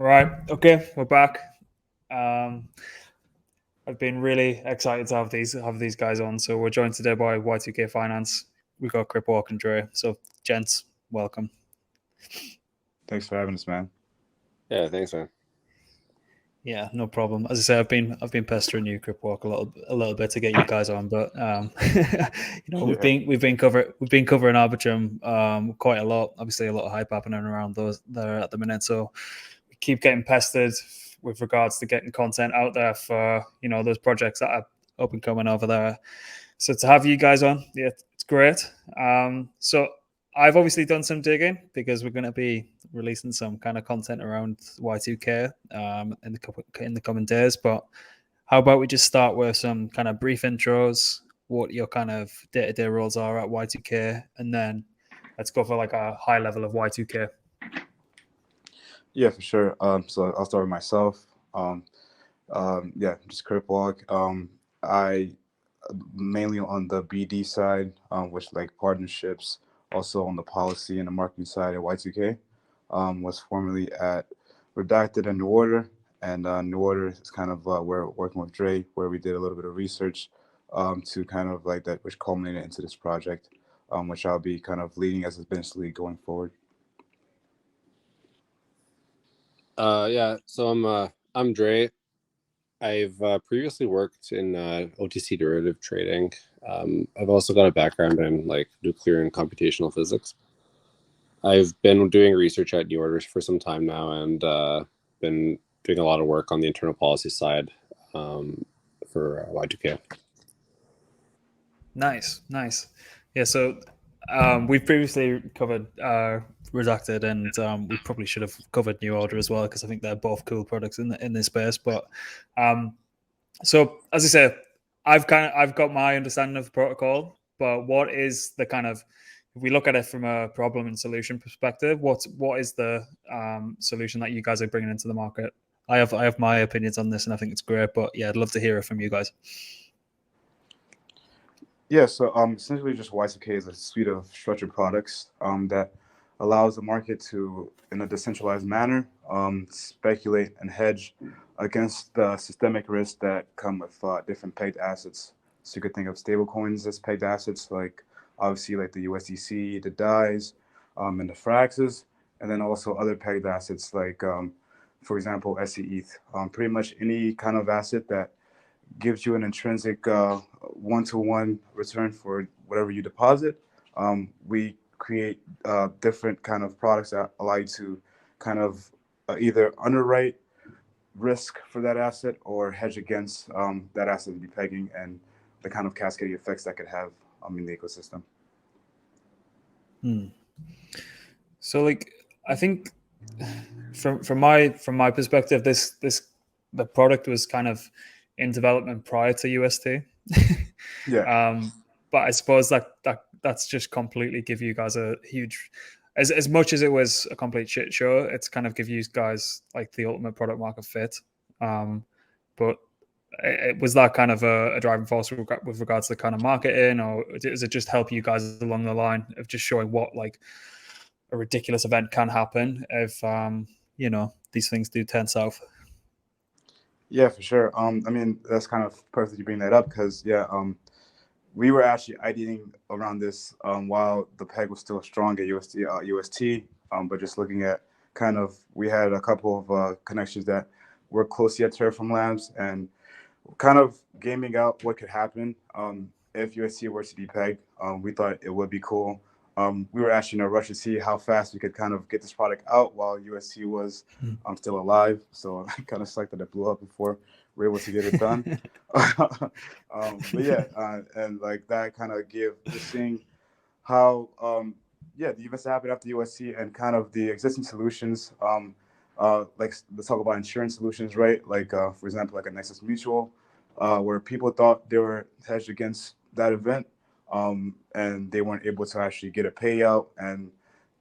Right. Okay, we're back. Um, I've been really excited to have these guys on. So we're joined today by Y2K Finance. We've got Crip Walk and Dre. So gents, welcome. Thanks for having us, man. Yeah, thanks, man. Yeah, no problem. As I say, I've been pestering you, Crip Walk, a little bit to get you guys on, but we've been covering Arbitrum quite a lot. Obviously, a lot of hype happening around those there at the minute. So we keep getting pestered with regards to getting content out there for those projects that are up and coming over there. So to have you guys on, yeah, it's great. So I've obviously done some digging because we're going to be releasing some kind of content around Y2K in the coming days. But how about we just start with some kind of brief intros, what your kind of day-to-day roles are at Y2K, and then let's go for like a high level of Y2K. Yeah, for sure. So I'll start with myself. Just Crip Walk. I mainly on the BD side, which like partnerships, also on the policy and the marketing side at Y2K. Was formerly at Redacted and New Order, and New Order is kind of we're working with Dre, where we did a little bit of research to kind of like that, which culminated into this project, which I'll be kind of leading as a business lead going forward. So I'm Dre. I've previously worked in OTC derivative trading. I've also got a background in like nuclear and computational physics. I've been doing research at New Order for some time now, and been doing a lot of work on the internal policy side for Y2K. Nice. Yeah, so we've previously covered Redacted, and we probably should have covered New Order as well, because I think they're both cool products in this space. But so as I say, I've got my understanding of the protocol, but what is the kind of, if we look at it from a problem and solution perspective, what is the solution that you guys are bringing into the market? I have my opinions on this, and I think it's great. But yeah, I'd love to hear it from you guys. Yeah, so essentially just Y2K is a suite of structured products that allows the market to, in a decentralized manner, speculate and hedge against the systemic risks that come with different pegged assets. So you could think of stablecoins as pegged assets, like obviously like the USDC, the DIEs, and the Fraxes, and then also other pegged assets like, for example, SEETH. Pretty much any kind of asset that gives you an intrinsic one-to-one return for whatever you deposit. We create different kind of products that allow you to kind of either underwrite risk for that asset or hedge against that asset depegging and the kind of cascading effects that could have in the ecosystem. So like, I think from my perspective, the product was kind of in development prior to UST. Yeah. But I suppose that's just completely give you guys a huge, as much as it was a complete shit show, it's kind of give you guys like the ultimate product market fit. But was that kind of a driving force with regards to the kind of marketing, or does it just help you guys along the line of just showing what like a ridiculous event can happen if these things do turn south? Yeah, for sure. I mean, that's kind of perfect you bring that up because we were actually ideating around this while the peg was still strong at UST. But just looking at kind of, we had a couple of connections that were close yet Terraform Labs and kind of gaming out what could happen if UST were to depeg. We thought it would be cool. We were actually in a rush to see how fast we could kind of get this product out while UST was still alive. So I kind of sucked that it blew up before we were able to get it done. But yeah, and like that kind of give just seeing how the events happened after UST and kind of the existing solutions. Like let's talk about insurance solutions, right? Like for example, like a Nexus Mutual, where people thought they were hedged against that event. And they weren't able to actually get a payout, and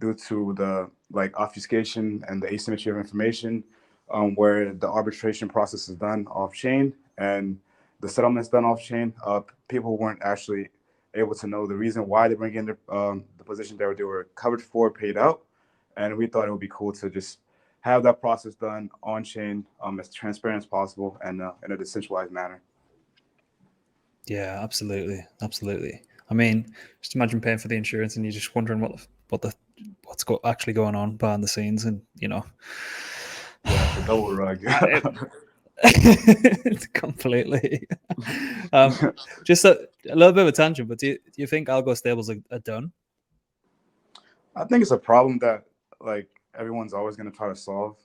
due to the like obfuscation and the asymmetry of information, where the arbitration process is done off chain and the settlement's done off chain, people weren't actually able to know the reason why they bring in the position that they were covered for paid out, and we thought it would be cool to just have that process done on chain, as transparent as possible, and in a decentralized manner. Yeah, absolutely. I mean, just imagine paying for the insurance and you're just wondering what's actually going on behind the scenes, and Yeah, it's a double rug. completely. Just a little bit of a tangent, but do you think algo stables are done? I think it's a problem that like everyone's always going to try to solve.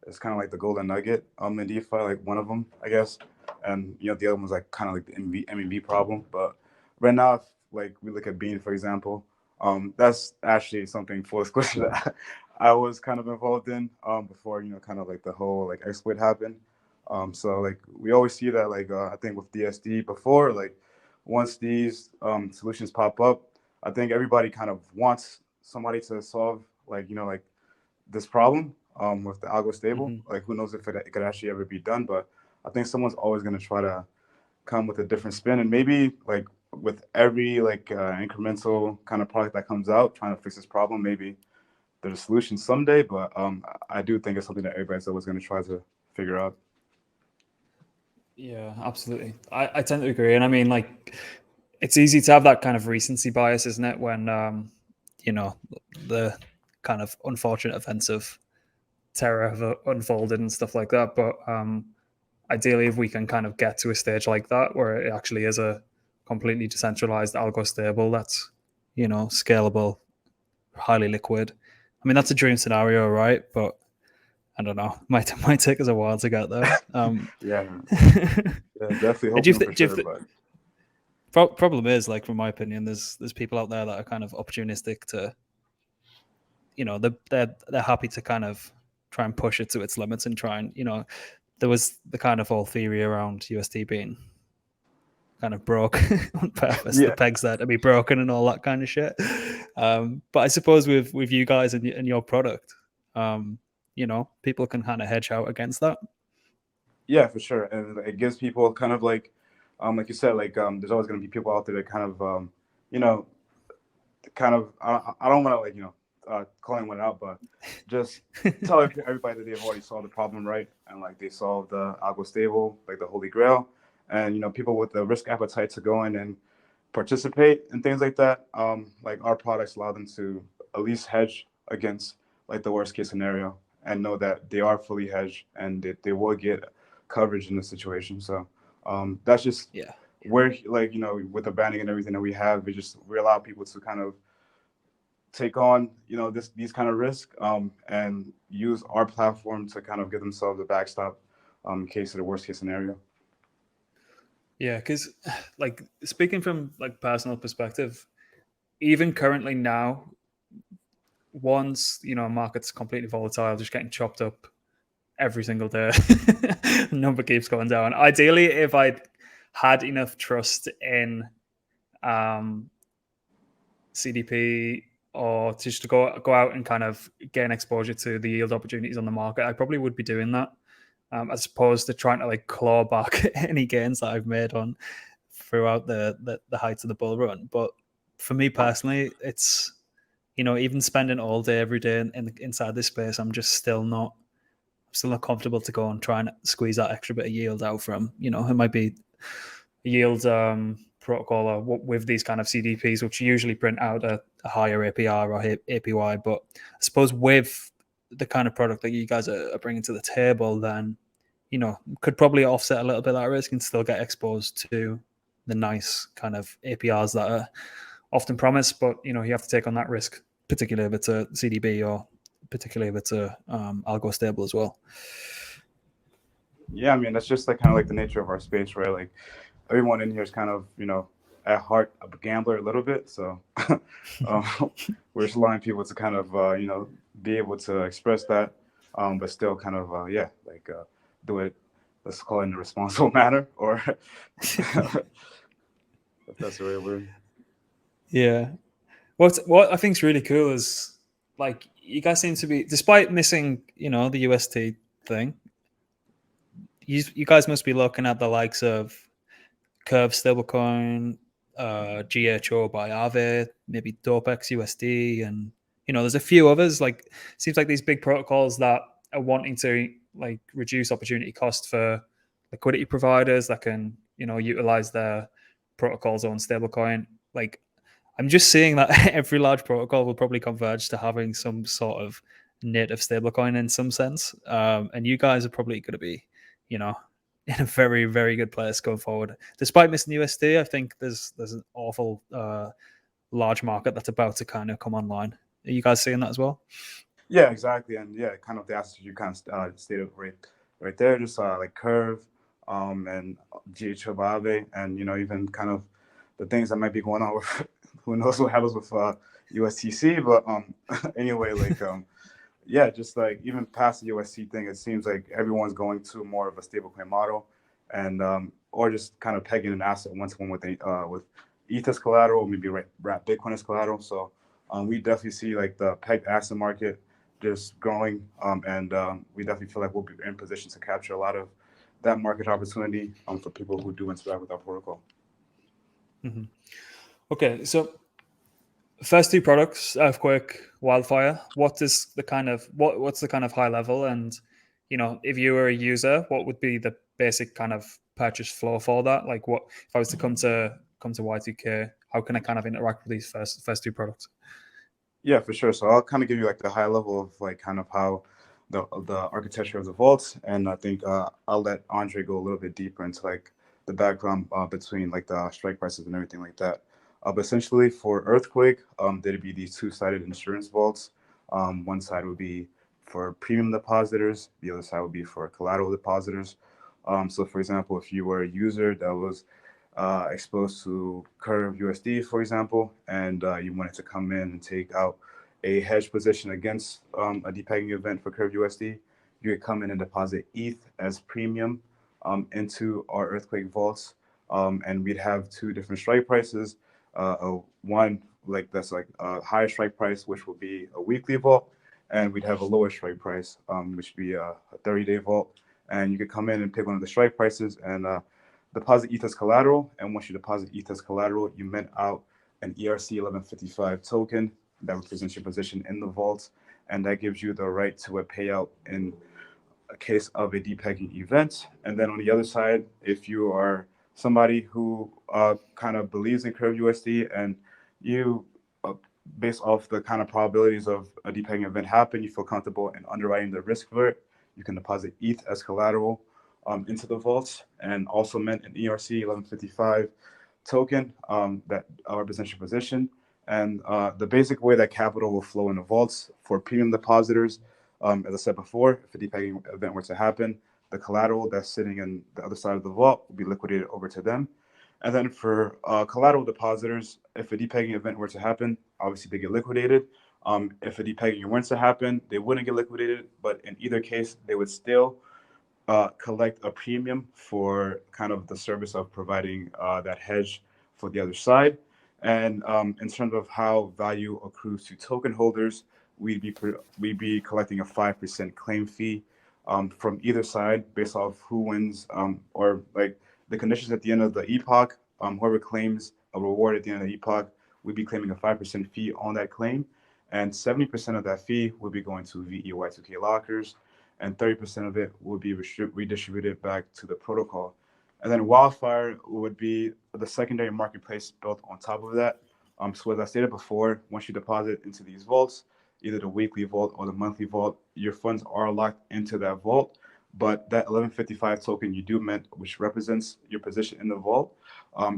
It's kind of like the golden nugget in DeFi, like one of them, I guess. And the other one's like kind of like the MEV problem. But right now, if like we look at Bean, for example, that's actually something, full disclosure, that I was kind of involved in before kind of like the whole like exploit happened. So like we always see that like I think with DSD before, like once these solutions pop up, I think everybody kind of wants somebody to solve like like this problem with the algo stable. Mm-hmm. Like who knows if it could actually ever be done, but I think someone's always going to try to come with a different spin, and maybe like with every like incremental kind of product that comes out trying to fix this problem, maybe there's a solution someday. But I do think it's something that everybody's always going to try to figure out. Yeah, absolutely. I tend to agree, and I mean, like, it's easy to have that kind of recency bias, isn't it, when the kind of unfortunate events of Terra have unfolded and stuff like that. But ideally, if we can kind of get to a stage like that where it actually is a completely decentralized algo stable that's scalable, highly liquid, I mean, that's a dream scenario, right? But I don't know, might take us a while to get there. Yeah, definitely hoping for sure. But problem is, like, from my opinion, there's people out there that are kind of opportunistic to, they're happy to kind of try and push it to its limits and try and, there was the kind of whole theory around USD being kind of broke on purpose. Yeah. The pegs there to be broken and all that kind of shit. But I suppose with you guys and your product, people can kind of hedge out against that. Yeah, for sure, and it gives people kind of like you said, like there's always going to be people out there that kind of I don't want to like call anyone out, but just tell everybody that they've already solved the problem, right? And like they solved the algo stable, like the holy grail, and people with the risk appetite to go in and participate and things like that. Like our products allow them to at least hedge against like the worst case scenario and know that they are fully hedged and that they will get coverage in the situation. So that's just where like with the banding and everything that we have, we allow people to kind of take on these kind of risks and use our platform to kind of give themselves a backstop in case of the worst case scenario. Yeah, because like speaking from like personal perspective, even currently now, once market's completely volatile, just getting chopped up every single day, the number keeps going down. Ideally, if I had enough trust in CDP or just to go out and kind of gain exposure to the yield opportunities on the market, I probably would be doing that, as opposed to trying to like claw back any gains that I've made on throughout the heights of the bull run. But for me personally, it's even spending all day every day inside this space, I'm still not comfortable to go and try and squeeze that extra bit of yield out from it might be a yield protocol or with these kind of CDPs, which usually print out a higher APR or APY. But I suppose with the kind of product that you guys are bringing to the table, then could probably offset a little bit of that risk and still get exposed to the nice kind of APRs that are often promised. But you have to take on that risk, particularly if it's a CDB or particularly if it's a algo stable as well. Yeah, I mean that's just like kind of like the nature of our space, right? Like everyone in here is kind of at heart a gambler a little bit, so we're just allowing people to kind of be able to express that, but still kind of do it, let's call it, in a responsible manner, or if that's the right word. Yeah, what I think is really cool is like you guys seem to be, despite missing the UST thing, you guys must be looking at the likes of Curve stablecoin, GHO by Aave, maybe Dopex USD, and there's a few others. Like, seems like these big protocols that are wanting to like reduce opportunity cost for liquidity providers that can, utilize their protocols on stablecoin. Like, I'm just seeing that every large protocol will probably converge to having some sort of native stablecoin in some sense. And you guys are probably going to be, in a very, very good place going forward. Despite missing USD, I think there's an awful large market that's about to kind of come online. Are you guys seeing that as well? Yeah, exactly, and yeah, kind of the assets you kind of stated right there, just like Curve, and GHOBAVE, and even kind of the things that might be going on with who knows what happens with USTC, but anyway, like yeah, just like even past the USC thing, it seems like everyone's going to more of a stablecoin model, and or just kind of pegging an asset one-to-one with ETH as collateral, maybe wrap Bitcoin as collateral. So we definitely see like the pegged asset market just growing, and we definitely feel like we'll be in position to capture a lot of that market opportunity for people who do interact with our protocol. Mm-hmm. Okay, so first two products, Earthquake, Wildfire. What's the kind of high level, and if you were a user, what would be the basic kind of purchase flow for that? Like, what if I was to come to Y2K? How can I kind of interact with these first two products? Yeah, for sure. So I'll kind of give you like the high level of like kind of how the architecture of the vaults, and I think I'll let Andre go a little bit deeper into like the background between like the strike prices and everything like that. But essentially for Earthquake, there'd be these two-sided insurance vaults. One side would be for premium depositors, the other side would be for collateral depositors. So for example, if you were a user that was exposed to Curve USD, for example, and you wanted to come in and take out a hedge position against a depegging event for Curve USD, you could come in and deposit ETH as premium into our Earthquake vaults, and we'd have two different strike prices. One like that's like a higher strike price, which will be a weekly vault, and we'd have a lower strike price, which would be a 30-day vault. And you could come in and pick one of the strike prices and deposit ETH as collateral, and once you deposit ETH as collateral, you mint out an ERC 1155 token that represents your position in the vault, and that gives you the right to a payout in a case of a depegging event. And then on the other side, if you are somebody who kind of believes in Curve USD and you, based off the kind of probabilities of a depegging event happen, you feel comfortable in underwriting the risk for it, you can deposit ETH as collateral into the vaults, and also mint an ERC 1155 token that represents your position. And the basic way that capital will flow in the vaults for premium depositors, as I said before, if a depegging event were to happen, the collateral that's sitting in the other side of the vault will be liquidated over to them. And then for collateral depositors, if a depegging event were to happen, obviously they get liquidated. If a depegging were to happen, they wouldn't get liquidated, but in either case, they would still collect a premium for kind of the service of providing that hedge for the other side. And in terms of how value accrues to token holders, we'd be collecting a 5% claim fee from either side based off who wins, or like the conditions at the end of the epoch. Whoever claims a reward at the end of the epoch, we'd be claiming a 5% fee on that claim, and 70% of that fee would be going to VE Y2K lockers, and 30% of it will be redistributed back to the protocol. And then Wildfire would be the secondary marketplace built on top of that. So as I stated before, once you deposit into these vaults, either the weekly vault or the monthly vault, your funds are locked into that vault. But that 1155 token you do mint, which represents your position in the vault,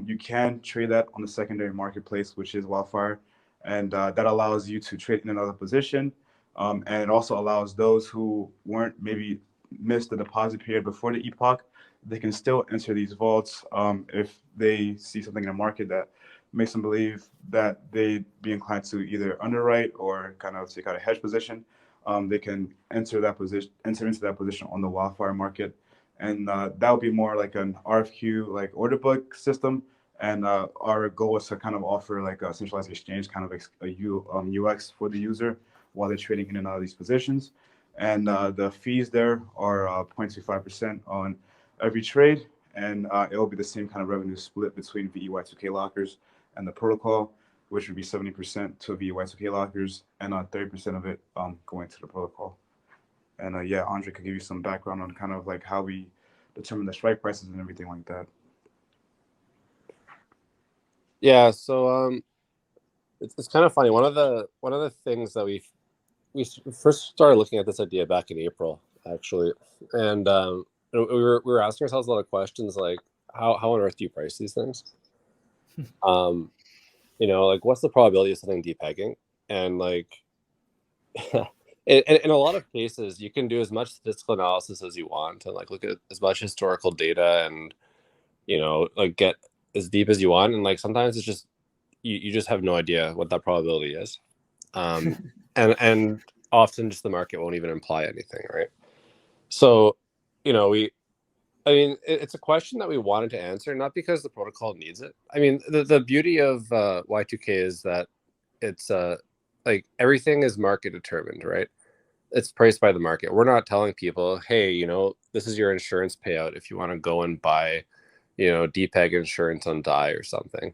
you can trade that on the secondary marketplace, which is Wildfire. And that allows you to trade in another position. And it also allows those who weren't maybe missed the deposit period before the epoch, they can still enter these vaults if they see something in the market that makes them believe that they'd be inclined to either underwrite or kind of take out a hedge position. They can enter into that position on the Wildfire market, and that would be more like an RFQ, like order book system. And our goal is to kind of offer like a centralized exchange, kind of a UX for the user while they're trading in and out of these positions. And the fees there are 0.25% on every trade, and it will be the same kind of revenue split between VE Y2K lockers and the protocol. which would be 70% to the Y2K lockers, and 30% of it going to the protocol. And yeah, Andre could give you some background on kind of like how we determine the strike prices and everything like that. Yeah, so it's kind of funny. One of the things that we first started looking at this idea back in April, actually, and we were asking ourselves a lot of questions like how on earth do you price these things? Like what's the probability of something depegging? And like in a lot of cases, you can do as much statistical analysis as you want and like look at as much historical data and like get as deep as you want. And like sometimes it's just you just have no idea what that probability is. And often just the market won't even imply anything, right? So, it's a question that we wanted to answer, not because the protocol needs it. I mean, the beauty of Y2K is that it's like everything is market determined, right? It's priced by the market. We're not telling people, hey, this is your insurance payout if you want to go and buy, Depeg insurance on DAI or something.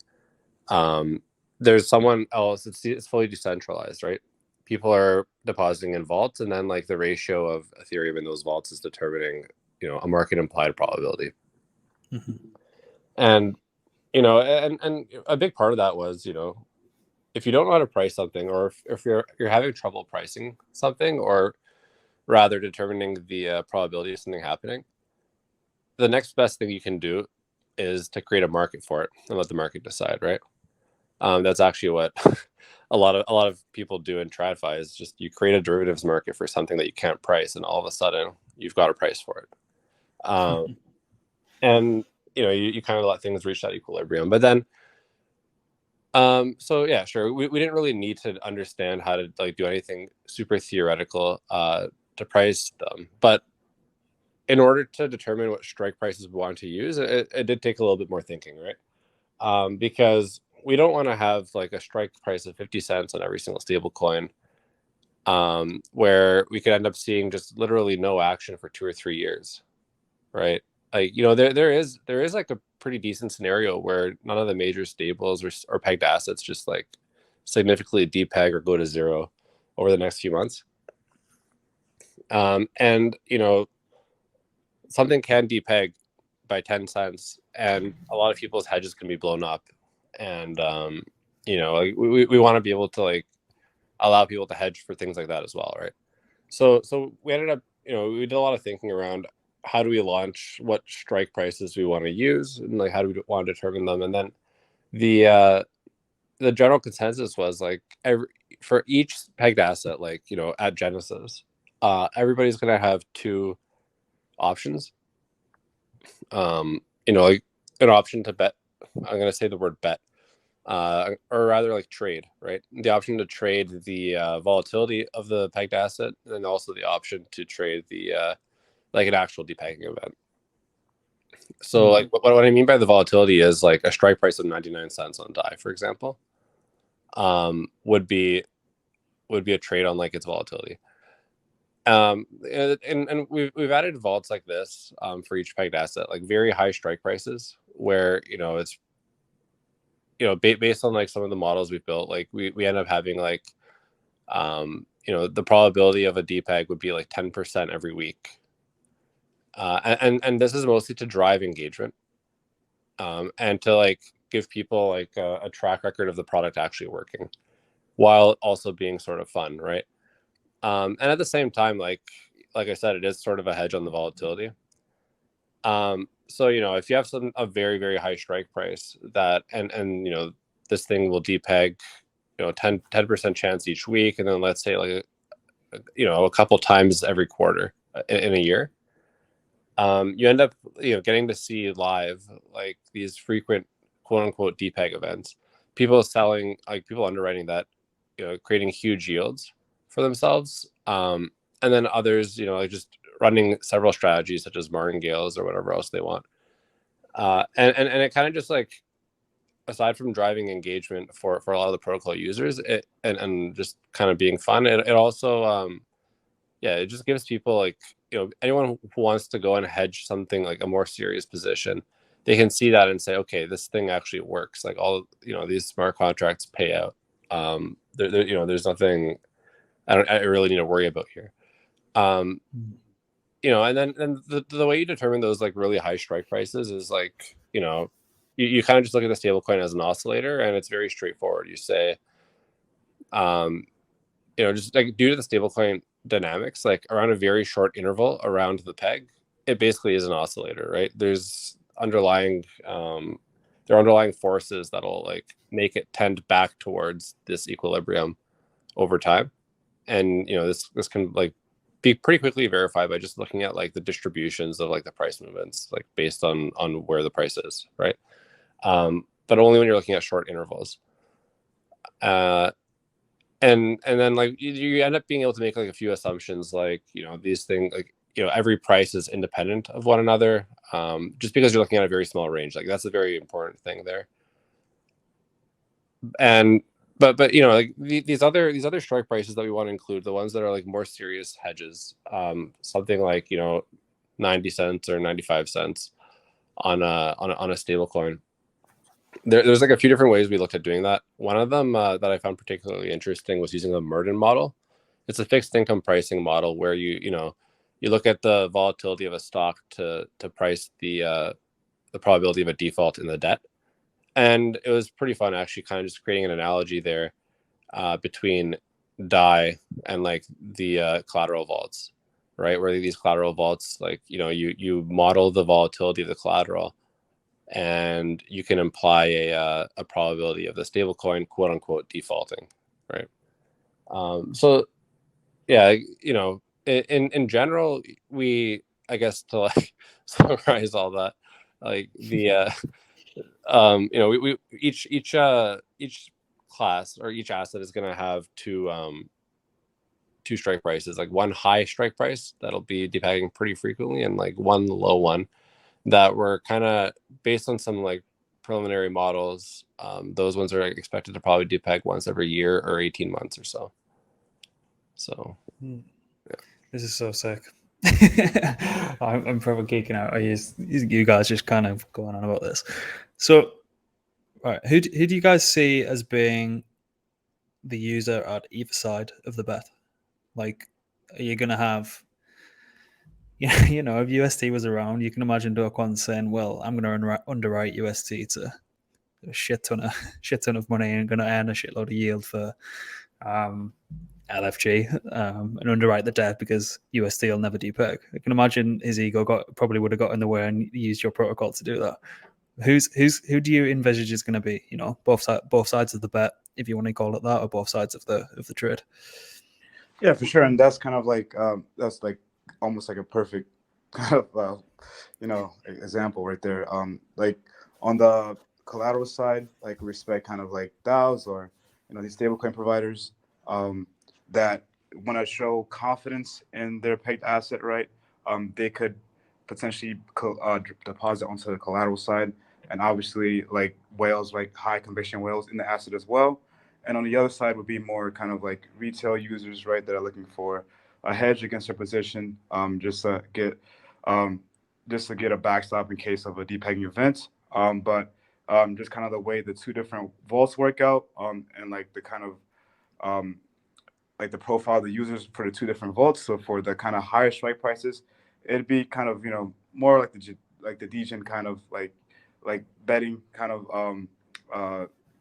There's someone else. It's fully decentralized, right? People are depositing in vaults, and then like the ratio of Ethereum in those vaults is determining, a market implied probability. Mm-hmm. And and a big part of that was, if you don't know how to price something, or if you're having trouble pricing something, or rather determining the probability of something happening, the next best thing you can do is to create a market for it and let the market decide, right? That's actually what a lot of people do in TradFi is just you create a derivatives market for something that you can't price, and all of a sudden you've got a price for it. And you kind of let things reach that equilibrium. But then so yeah, sure, we didn't really need to understand how to like do anything super theoretical to price them, but in order to determine what strike prices we want to use, it did take a little bit more thinking, right? Because we don't want to have like a strike price of 50 cents on every single stable coin, where we could end up seeing just literally no action for 2 or 3 years, right? Like, there is like a pretty decent scenario where none of the major stables or pegged assets just like significantly depeg or go to zero over the next few months. And something can depeg by 10 cents, and a lot of people's hedges can be blown up. And like we want to be able to like allow people to hedge for things like that as well, right? So we ended up, we did a lot of thinking around how do we launch, what strike prices we want to use, and like how do we want to determine them. And then the general consensus was like for each pegged asset, like at Genesis, everybody's gonna have 2 options. Like an option to bet. I'm gonna say the word bet, or rather like trade, right? The option to trade the volatility of the pegged asset, and also the option to trade the like an actual depegging event. So like what I mean by the volatility is like a strike price of 99 cents on DAI, for example, would be a trade on like its volatility. And we've added vaults like this for each pegged asset, like very high strike prices where it's based on like some of the models we've built, like we end up having like the probability of a depeg would be like 10% every week. And this is mostly to drive engagement, and to like give people like a track record of the product actually working, while also being sort of fun, right? And at the same time, like I said, it is sort of a hedge on the volatility. So if you have a very, very high strike price that and this thing will depeg 10% chance each week, and then let's say like a couple times every quarter in a year, you end up getting to see live like these frequent quote unquote depeg events, people selling, like people underwriting that, creating huge yields for themselves, and then others like just running several strategies such as martingales or whatever else they want, and it kind of just like, aside from driving engagement for a lot of the protocol users, and just kind of being fun, it also it just gives people like anyone who wants to go and hedge something like a more serious position, they can see that and say, okay, this thing actually works. Like all, these smart contracts pay out. There's nothing I really need to worry about here. And then the way you determine those like really high strike prices is like, you kind of just look at the stablecoin as an oscillator, and it's very straightforward. You say, just like due to the stablecoin dynamics, like around a very short interval around the peg, it basically is an oscillator, right? There's underlying forces that'll like make it tend back towards this equilibrium over time. And this can like be pretty quickly verified by just looking at like the distributions of like the price movements, like based on where the price is, right? But only when you're looking at short intervals. And then like you end up being able to make like a few assumptions, like these things, like every price is independent of one another, just because you're looking at a very small range. Like that's a very important thing there. And but like these other strike prices that we want to include, the ones that are like more serious hedges, something like 90 cents or 95 cents on a stable coin. There's like a few different ways we looked at doing that. One of them that I found particularly interesting was using the Merton model. It's a fixed income pricing model where you look at the volatility of a stock to price the probability of a default in the debt. And it was pretty fun actually, kind of just creating an analogy there between DAI and like the collateral vaults, right? Where these collateral vaults, like you model the volatility of the collateral, and you can imply a probability of the stablecoin, quote unquote, defaulting, right? So yeah, in general, I guess to like summarize all that, like the we each class or each asset is going to have two strike prices, like one high strike price that'll be depegging pretty frequently, and like one low one that were kind of based on some like preliminary models. Those ones are expected to probably depeg once every year or 18 months or so. So yeah. This is so sick. I'm probably geeking out. You guys just kind of going on about this. So, right, who do you guys see as being the user at either side of the bet? Like, are you gonna have, if UST was around, you can imagine Do Kwon saying, "Well, I'm gonna underwrite UST to a shit ton of money and gonna earn a shitload of yield for LFG and underwrite the debt because USD will never depeg." I can imagine his ego probably would have got in the way and used your protocol to do that. Who do you envisage is going to be, both sides of the bet, if you want to call it that, or both sides of the trade? Yeah, for sure. And that's kind of like that's like almost like a perfect kind of example right there. Like on the collateral side, like respect kind of like DAOs or these stablecoin providers that want to show confidence in their pegged asset, right? They could potentially deposit onto the collateral side, and obviously like whales, like high conviction whales in the asset as well. And on the other side would be more kind of like retail users, right, that are looking for a hedge against their position, just to get a backstop in case of a depegging event. But just kind of the way the two different vaults work out, and like the kind of like the profile of the users for the two different vaults. So for the kind of higher strike prices, it'd be kind of more like the degen kind of like betting kind of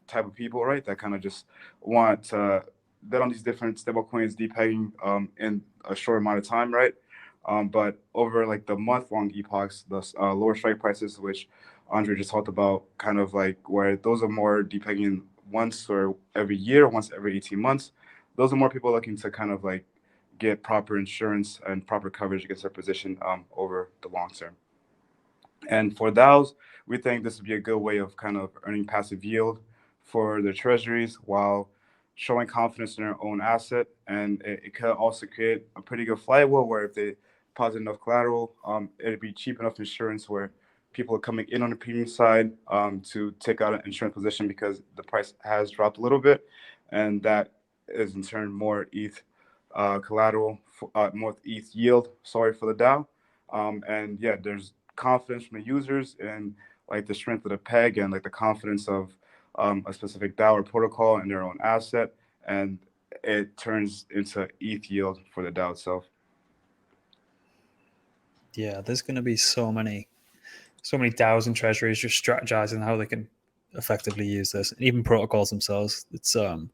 type of people, right? That kind of just want to bet on these different stable coins depegging in a short amount of time, right? But over like the month-long epochs, the lower strike prices, which Andre just talked about, kind of like where those are more depegging once or every year, once every 18 months. Those are more people looking to kind of like get proper insurance and proper coverage against their position over the long term. And for DAOs, we think this would be a good way of kind of earning passive yield for their treasuries while showing confidence in their own asset. And it could also create a pretty good flywheel where if they deposit enough collateral, it'd be cheap enough insurance where people are coming in on the premium side to take out an insurance position because the price has dropped a little bit. And that is in turn more ETH collateral, more ETH yield, for the DAO. And yeah, there's confidence from the users and like the strength of the peg and like the confidence of a specific DAO or protocol and their own asset, and it turns into ETH yield for the DAO itself. Yeah, there's going to be so many DAOs and treasuries just strategizing how they can effectively use this, and even protocols themselves. It's I'm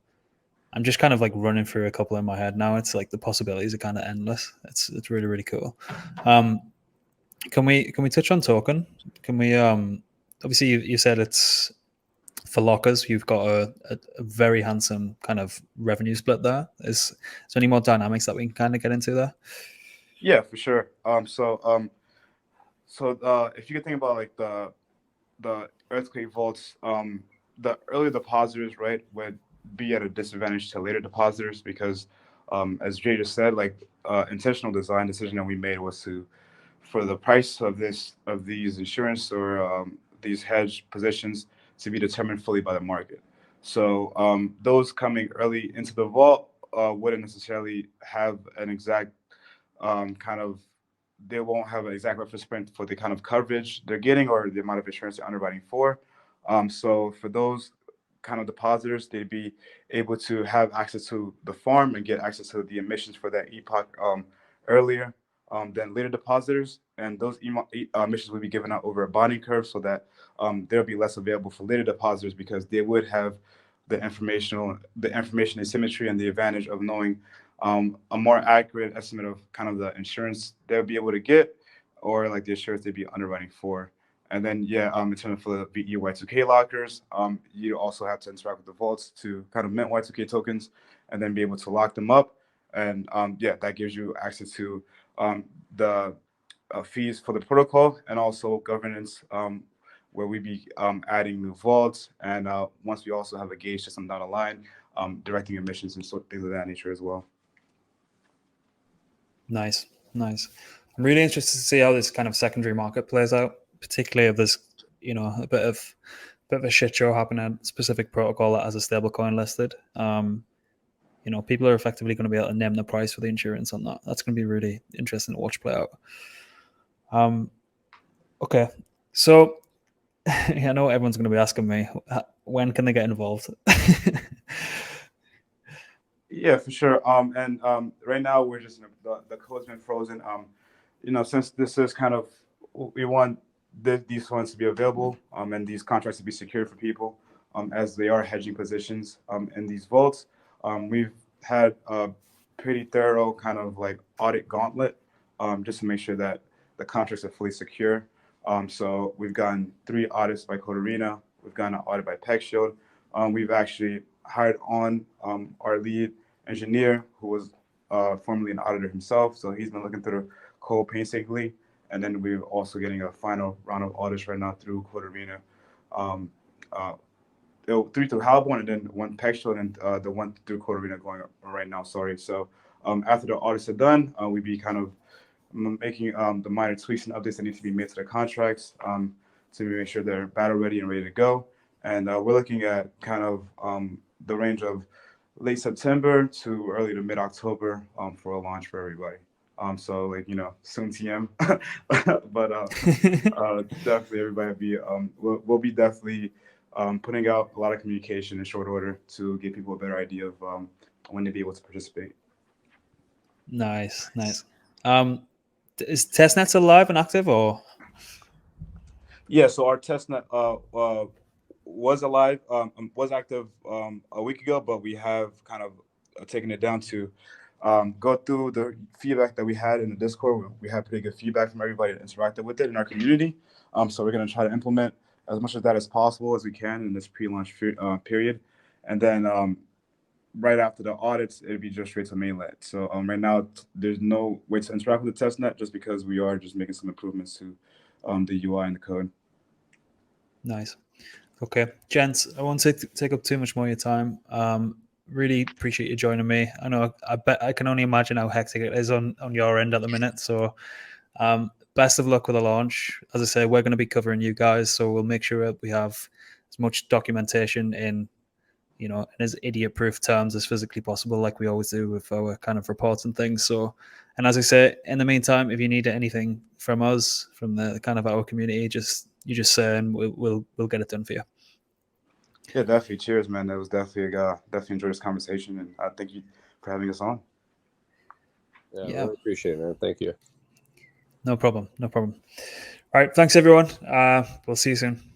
just kind of like running through a couple in my head now. It's like the possibilities are kind of endless. It's really, really cool. Can we touch on token? Can we obviously you said it's for lockers, you've got a very handsome kind of revenue split there. Is there any more dynamics that we can kind of get into there? Yeah, for sure. If you could think about like the earthquake vaults, the early depositors, right, would be at a disadvantage to later depositors because, as Jay just said, like intentional design decision that we made was for the price of these insurance or these hedge positions to be determined fully by the market. So those coming early into the vault wouldn't necessarily have an exact they won't have an exact reference point for the kind of coverage they're getting or the amount of insurance they're underwriting for. So for those kind of depositors, they'd be able to have access to the farm and get access to the emissions for that epoch earlier than later depositors. And those emissions would be given out over a bonding curve so that there'll be less available for later depositors because they would have the information asymmetry and the advantage of knowing a more accurate estimate of kind of the insurance they'll be able to get or like the insurance they'd be underwriting for. And then, in terms of the Y2K lockers, you also have to interact with the vaults to kind of mint Y2K tokens and then be able to lock them up. And that gives you access to the fees for the protocol and also governance where we be adding new vaults. And once we also have a gauge system down the line, directing emissions and things of that nature as well. Nice. I'm really interested to see how this kind of secondary market plays out, particularly if there's, a bit of a shit show happening at a specific protocol that has a stablecoin listed. People are effectively going to be able to name the price for the insurance on that. That's going to be really interesting to watch play out. Okay. So I know everyone's going to be asking me, when can they get involved? Yeah, for sure. Right now we're just the code's been frozen. Since this is kind of we want these funds to be available and these contracts to be secured for people as they are hedging positions in these vaults. We've had a pretty thorough kind of like audit gauntlet just to make sure that the contracts are fully secure. So we've gotten 3 audits by Code Arena. We've gotten an audit by PegShield. We've actually hired on our lead engineer who was formerly an auditor himself. So he's been looking through the code painstakingly. And then we're also getting a final round of audits right now through Code Arena. 3 through Halborn and then 1 PegShield and the 1 through Code Arena going up right now. Sorry. So after the audits are done, we'd be kind of making the minor tweaks and updates that need to be made to the contracts to make sure they're battle ready and ready to go. And we're looking at kind of the range of late September to early to mid-October for a launch for everybody. So soon TM, but definitely everybody we'll be definitely putting out a lot of communication in short order to give people a better idea of when to be able to participate. Nice. Is testnet alive and active or? Yeah, so our testnet was alive, was active a week ago, but we have kind of taken it down to go through the feedback that we had in the Discord. We had pretty good feedback from everybody that interacted with it in our community. So we're going to try to implement as much of that as possible as we can in this pre-launch period. And then right after the audits, it'll be just straight to mainnet. So right now, there's no way to interact with the testnet just because we are just making some improvements to the UI and the code. Nice. Okay, gents, I won't take up too much more of your time. Really appreciate you joining me. I bet I can only imagine how hectic it is on your end at the minute. So best of luck with the launch. As I say, we're going to be covering you guys, so we'll make sure that we have as much documentation in as idiot-proof terms as physically possible, like we always do with our kind of reports and things. So, and as I say, in the meantime, if you need anything from us, from the kind of our community, just you just say, and we'll get it done for you. Yeah, definitely. Cheers, man. That was definitely definitely enjoyed this conversation, and thank you for having us on. Yeah, Yeah. really appreciate it, man. Thank you. No problem. All right, thanks everyone. We'll see you soon.